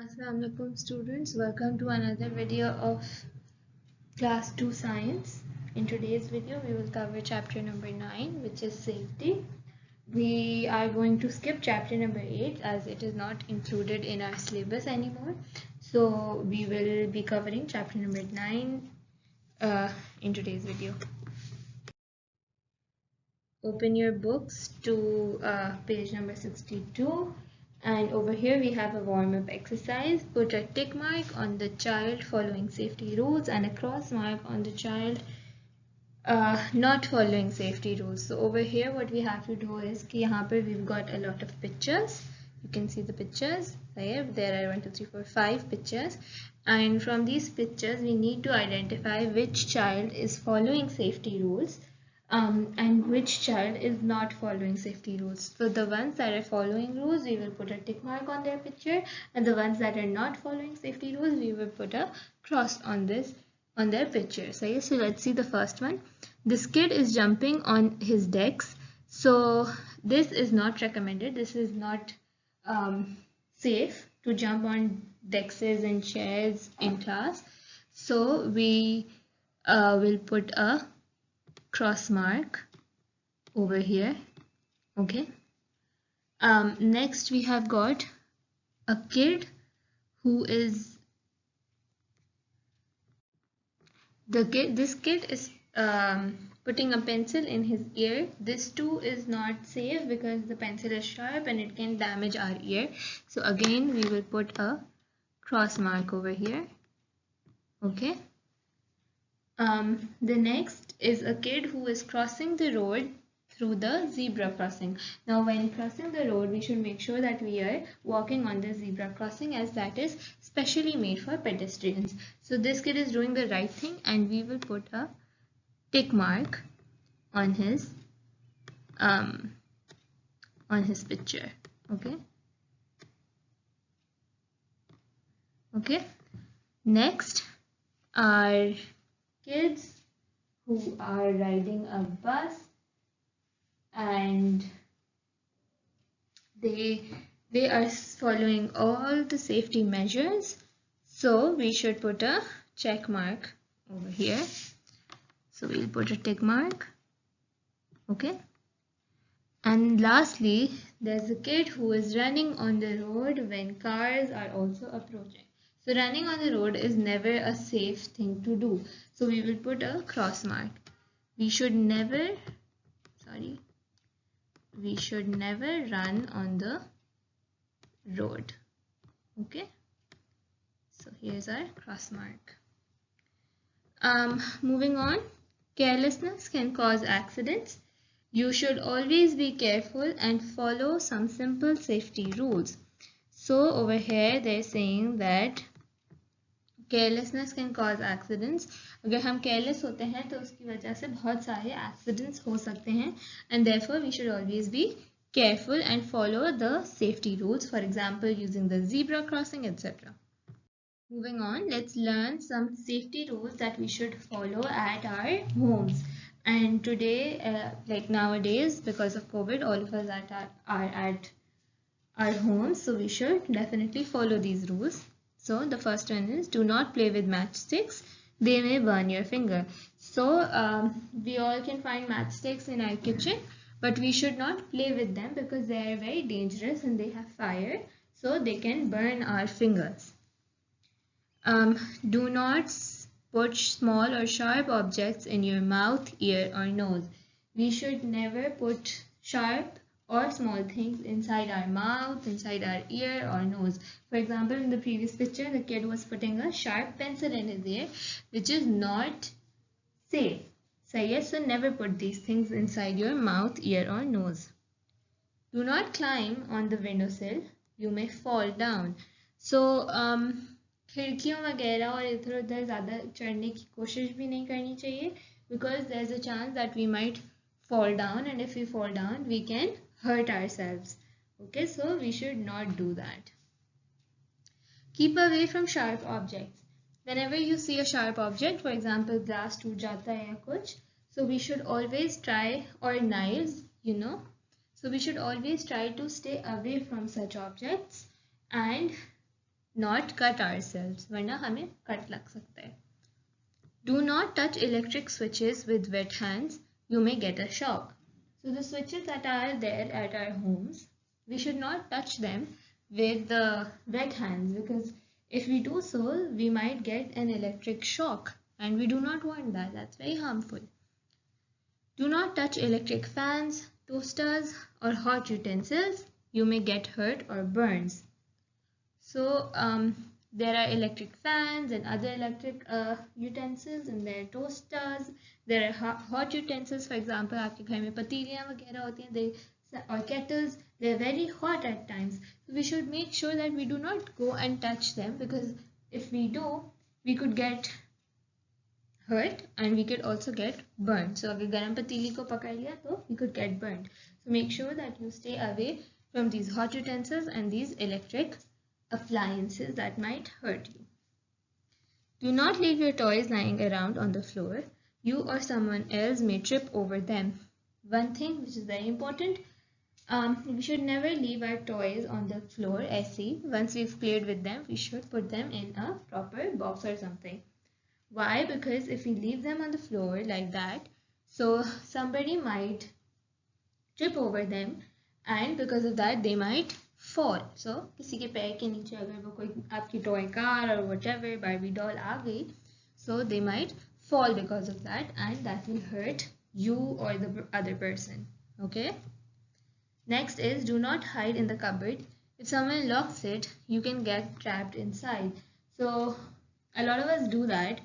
Assalamualaikum students, welcome to another video of class 2 science. In today's video we will cover chapter number 9, which is safety. We are going to skip chapter number 8 as it is not included in our syllabus anymore. So we will be covering chapter number 9 in today's video. Open your books to page number 62. And over here we have a warm-up exercise. Put a tick mark on the child following safety rules and a cross mark on the child not following safety rules. So over here what we have to do is कि यहाँ पर we've got a lot of pictures. You can see the pictures. There are 1, 2, 3, 4, 5 pictures. And from these pictures we need to identify which child is following safety rules and which child is not following safety rules. So the ones that are following rules, we will put a tick mark on their picture, and the ones that are not following safety rules, we will put a cross on their picture. So let's see the first one. This kid is jumping on his decks. So this is not recommended. This is not safe to jump on deskes and chairs in class. So we will put a cross mark over here. Okay. Next we have got a kid who is this kid is putting a pencil in his ear. This too is not safe because the pencil is sharp and it can damage our ear. So again we will put a cross mark over here. Okay. The next is a kid who is crossing the road through the zebra crossing. Now when crossing the road, we should make sure that we are walking on the zebra crossing, as that is specially made for pedestrians. So this kid is doing the right thing and we will put a tick mark on his picture. Okay. Next are kids who are riding a bus and they are following all the safety measures. So we should put a check mark over here. So we'll put a tick mark. Okay. And lastly, there's a kid who is running on the road when cars are also approaching. So running on the road is never a safe thing to do. So we will put a cross mark. We should never run on the road. Okay. So here's our cross mark. Moving on, carelessness can cause accidents. You should always be careful and follow some simple safety rules. So over here they're saying that carelessness can cause accidents. अगर हम careless होते हैं तो उसकी वजह से बहुत सारे accidents हो सकते हैं, and therefore we should always be careful and follow the safety rules, for example using the zebra crossing, etc. Moving on, let's learn some safety rules that we should follow at our homes. And today, like nowadays, because of COVID, all of us are at our homes, so we should definitely follow these rules. So the first one is, do not play with matchsticks. They may burn your finger. So we all can find matchsticks in our kitchen, but we should not play with them because they are very dangerous and they have fire, so they can burn our fingers. Do not put small or sharp objects in your mouth, ear or nose. We should never put sharp or small things inside our mouth, inside our ear or nose. For example, in the previous picture, the kid was putting a sharp pencil in his ear, which is not safe. So never put these things inside your mouth, ear or nose. Do not climb on the windowsill. You may fall down. So खिड़कियों वगैरह और इधर उधर ज़्यादा चढ़ने की कोशिश भी नहीं करनी चाहिए, because there's a chance that we might fall down, and if we fall down we can hurt ourselves. Okay, so we should not do that. Keep away from sharp objects. Whenever you see a sharp object, for example glass टूट जाता है या कुछ, so we should always try, or knives, so we should always try to stay away from such objects and not cut ourselves, वरना हमें cut लग सकता है. Do not touch electric switches with wet hands. You may get a shock. So the switches that are there at our homes, we should not touch them with the wet hands, because if we do so, we might get an electric shock, and we do not want that. That's very harmful. Do not touch electric fans, toasters, or hot utensils. You may get hurt or burns. So there are electric fans and other electric utensils, and there are toasters, there are hot utensils. For example, आपके घर में पतीलियाँ वगैरह होती हैं, or kettles, they are very hot at times. So we should make sure that we do not go and touch them, because if we do, we could get hurt and we could also get burned. So अगर गर्म पतीली को पकड़ लिया तो we could get burned. So make sure that you stay away from these hot utensils and these electric appliances that might hurt you. Do not leave your toys lying around on the floor. You or someone else may trip over them. One thing which is very important, we should never leave our toys on the floor ऐसे. Once we've played with them, we should put them in a proper box or something. Why? Because if we leave them on the floor like that, so somebody might trip over them, and because of that they might fall. So किसी के पैर के नीचे अगर वो कोई आपकी toy car or whatever Barbie doll आ गई, so they might fall because of that, and that will hurt you or the other person. Okay. Next is, do not hide in the cupboard. If someone locks it, you can get trapped inside. So a lot of us do that.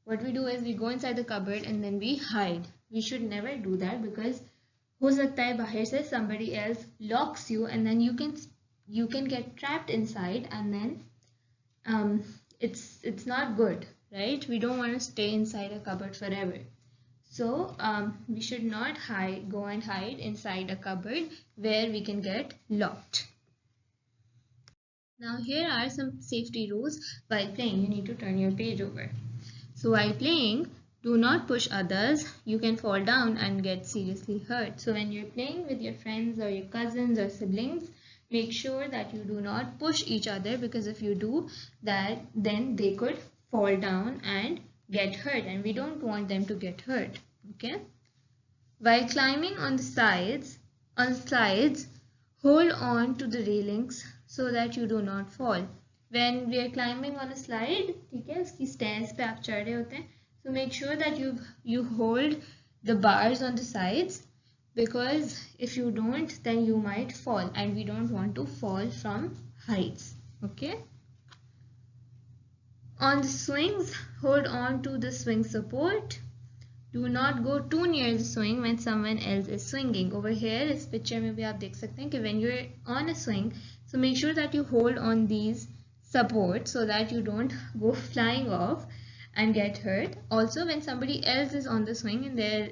What we do is we go inside the cupboard and then we hide. We should never do that, because हो सकता है बाहर से somebody else locks you, and then you can get trapped inside, and then it's not good, right? We don't want to stay inside a cupboard forever. So we should not go and hide inside a cupboard where we can get locked. Now here are some safety rules while playing. You need to turn your page over. So while playing, do not push others. You can fall down and get seriously hurt. So when you're playing with your friends or your cousins or siblings, make sure that you do not push each other, because if you do that, then they could fall down and get hurt, and we don't want them to get hurt. Okay. While climbing on the slides, hold on to the railings so that you do not fall. When we are climbing on a slide, ठीक है, उसकी stairs पे आप चढ़ रहे होते हैं, so make sure that you hold the bars on the sides, because if you don't, then you might fall, and we don't want to fall from heights. Okay. On the swings, hold on to the swing support. Do not go too near the swing when someone else is swinging. Over here, इस picture में भी आप देख सकते हैं कि when you're on a swing, so make sure that you hold on these supports so that you don't go flying off and get hurt. Also, when somebody else is on the swing and they're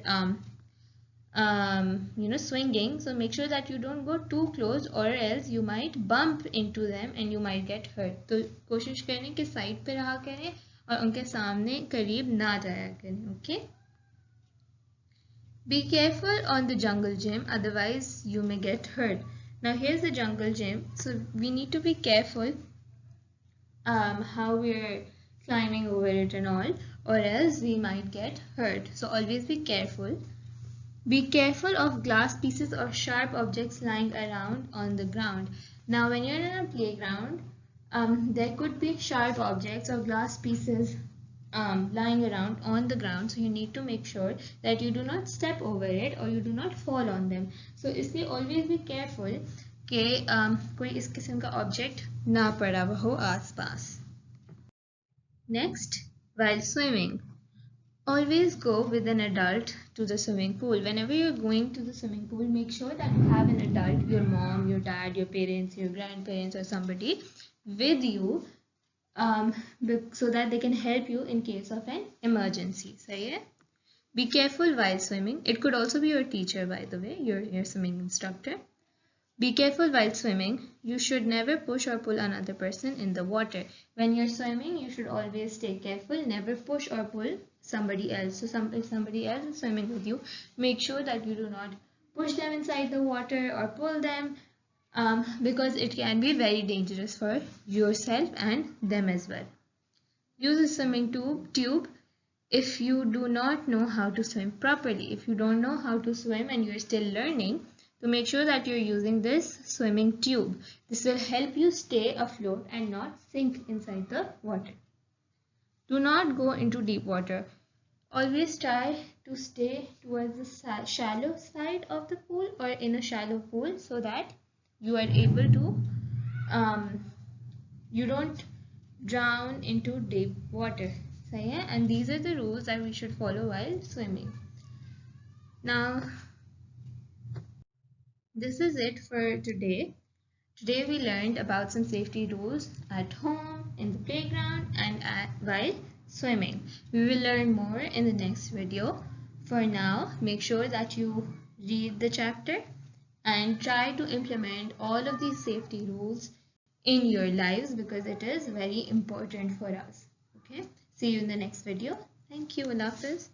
swinging, so make sure that you don't go too close, or else you might bump into them and you might get hurt. तो कोशिश करें कि side पे रहा करें और उनके सामने करीब ना जाया करें. Okay. Be careful on the jungle gym, otherwise you may get hurt. Now here's the jungle gym, so we need to be careful how we're climbing over it and all, or else we might get hurt. So always be careful. Be careful of glass pieces or sharp objects lying around on the ground. Now when you're in a playground, there could be sharp objects or glass pieces lying around on the ground, so you need to make sure that you do not step over it or you do not fall on them. So इसलिए always be careful कि कोई इस किस्म का object ना पड़ा हुआ हो आसपास. Next, while swimming, always go with an adult to the swimming pool. Whenever you're going to the swimming pool, make sure that you have an adult, your mom, your dad, your parents, your grandparents, or somebody with you, so that they can help you in case of an emergency. सही है? Be careful while swimming. It could also be your teacher, by the way, your swimming instructor. Be careful while swimming. You should never push or pull another person in the water. When you're swimming, you should always stay careful. Never push or pull somebody else. So if somebody else is swimming with you, make sure that you do not push them inside the water or pull them. because it can be very dangerous for yourself and them as well. Use a swimming tube if you do not know how to swim properly. If you don't know how to swim and you're still learning, so make sure that you're using this swimming tube. This will help you stay afloat and not sink inside the water. Do not go into deep water. Always try to stay towards the shallow side of the pool or in a shallow pool so that you are able to you don't drown into deep water. So yeah, and these are the rules that we should follow while swimming. Now this is it for today. Today we learned about some safety rules at home, in the playground, and while swimming. We will learn more in the next video. For now, make sure that you read the chapter and try to implement all of these safety rules in your lives because it is very important for us. Okay, see you in the next video. Thank you. Allah Hafiz.